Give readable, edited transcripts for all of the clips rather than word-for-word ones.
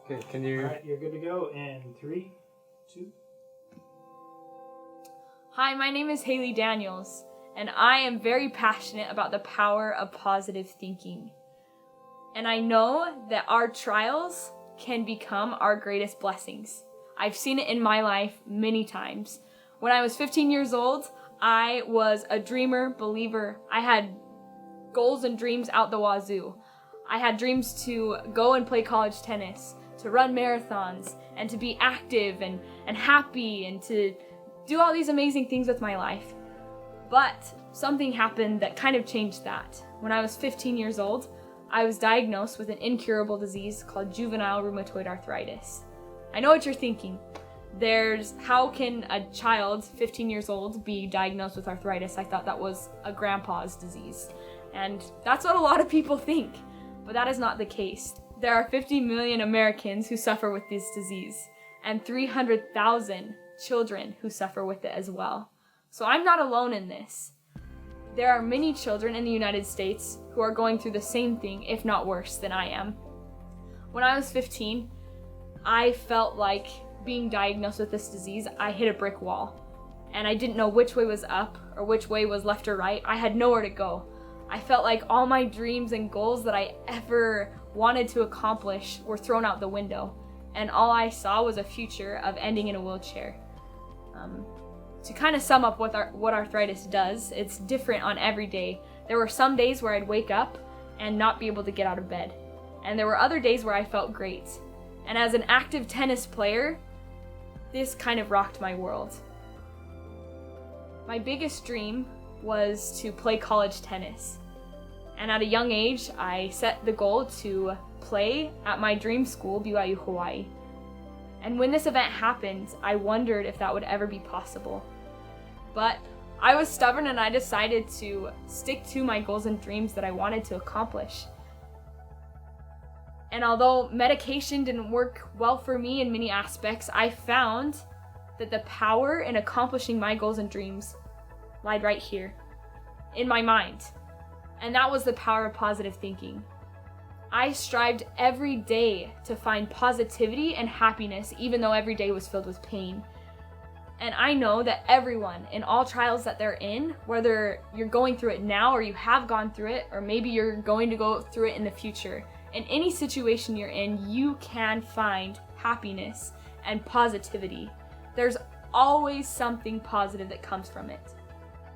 Okay, can you... Alright, you're good to go in 3, 2. Hi, my name is Haley Daniels, and I am very passionate about the power of positive thinking. And I know that our trials can become our greatest blessings. I've seen it in my life many times. When I was 15 years old, I was a dreamer, believer. I had goals and dreams out the wazoo. I had dreams to go and play college tennis, to run marathons, and to be active and happy, and to do all these amazing things with my life. But something happened that kind of changed that. When I was 15 years old, I was diagnosed with an incurable disease called juvenile rheumatoid arthritis. I know what you're thinking. How can a child 15 years old be diagnosed with arthritis? I thought that was a grandpa's disease. And that's what a lot of people think, but that is not the case. There are 50 million Americans who suffer with this disease, and 300,000 children who suffer with it as well. So I'm not alone in this. There are many children in the United States who are going through the same thing, if not worse, than I am. When I was 15, I felt like being diagnosed with this disease, I hit a brick wall. And I didn't know which way was up or which way was left or right. I had nowhere to go. I felt like all my dreams and goals that I ever wanted to accomplish were thrown out the window. And all I saw was a future of ending in a wheelchair. To kind of sum up what arthritis does, it's different on every day. There were some days where I'd wake up and not be able to get out of bed. And there were other days where I felt great. And as an active tennis player, this kind of rocked my world. My biggest dream was to play college tennis. And at a young age, I set the goal to play at my dream school, BYU Hawaii. And when this event happened, I wondered if that would ever be possible. But I was stubborn and I decided to stick to my goals and dreams that I wanted to accomplish. And although medication didn't work well for me in many aspects, I found that the power in accomplishing my goals and dreams lied right here, in my mind. And that was the power of positive thinking. I strived every day to find positivity and happiness, even though every day was filled with pain. And I know that everyone, in all trials that they're in, whether you're going through it now or you have gone through it, or maybe you're going to go through it in the future, in any situation you're in, you can find happiness and positivity. There's always something positive that comes from it.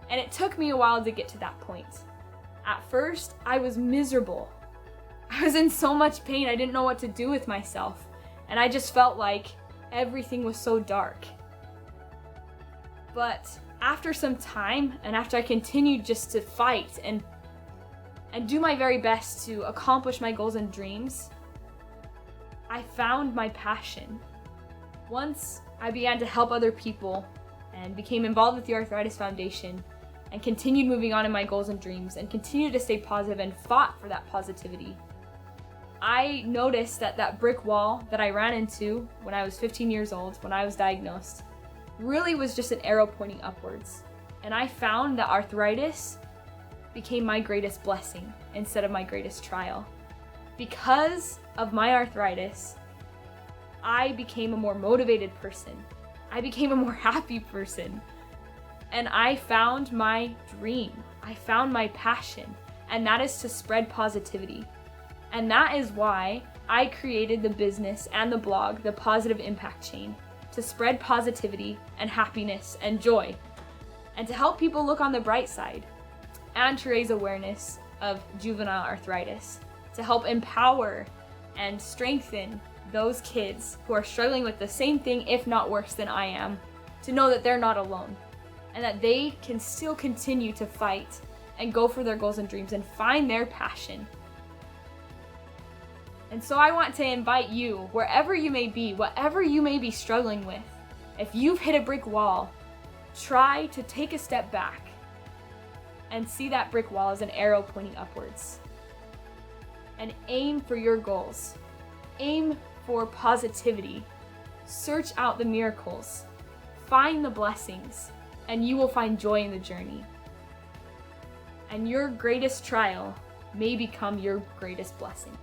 And it took me a while to get to that point. At first, I was miserable. I was in so much pain, I didn't know what to do with myself. And I just felt like everything was so dark. But after some time, and after I continued just to fight and do my very best to accomplish my goals and dreams, I found my passion. Once I began to help other people and became involved with the Arthritis Foundation and continued moving on in my goals and dreams and continued to stay positive and fought for that positivity, I noticed that that brick wall that I ran into when I was 15 years old, when I was diagnosed, really was just an arrow pointing upwards. And I found that arthritis became my greatest blessing instead of my greatest trial. Because of my arthritis, I became a more motivated person. I became a more happy person. And I found my dream. I found my passion. And that is to spread positivity. And that is why I created the business and the blog, The Positive Impact Chain, to spread positivity and happiness and joy, and to help people look on the bright side, and to raise awareness of juvenile arthritis, to help empower and strengthen those kids who are struggling with the same thing, if not worse than I am, to know that they're not alone, and that they can still continue to fight and go for their goals and dreams and find their passion. And so I want to invite you, wherever you may be, whatever you may be struggling with, if you've hit a brick wall, try to take a step back and see that brick wall as an arrow pointing upwards. And aim for your goals. Aim for positivity. Search out the miracles. Find the blessings, and you will find joy in the journey. And your greatest trial may become your greatest blessing.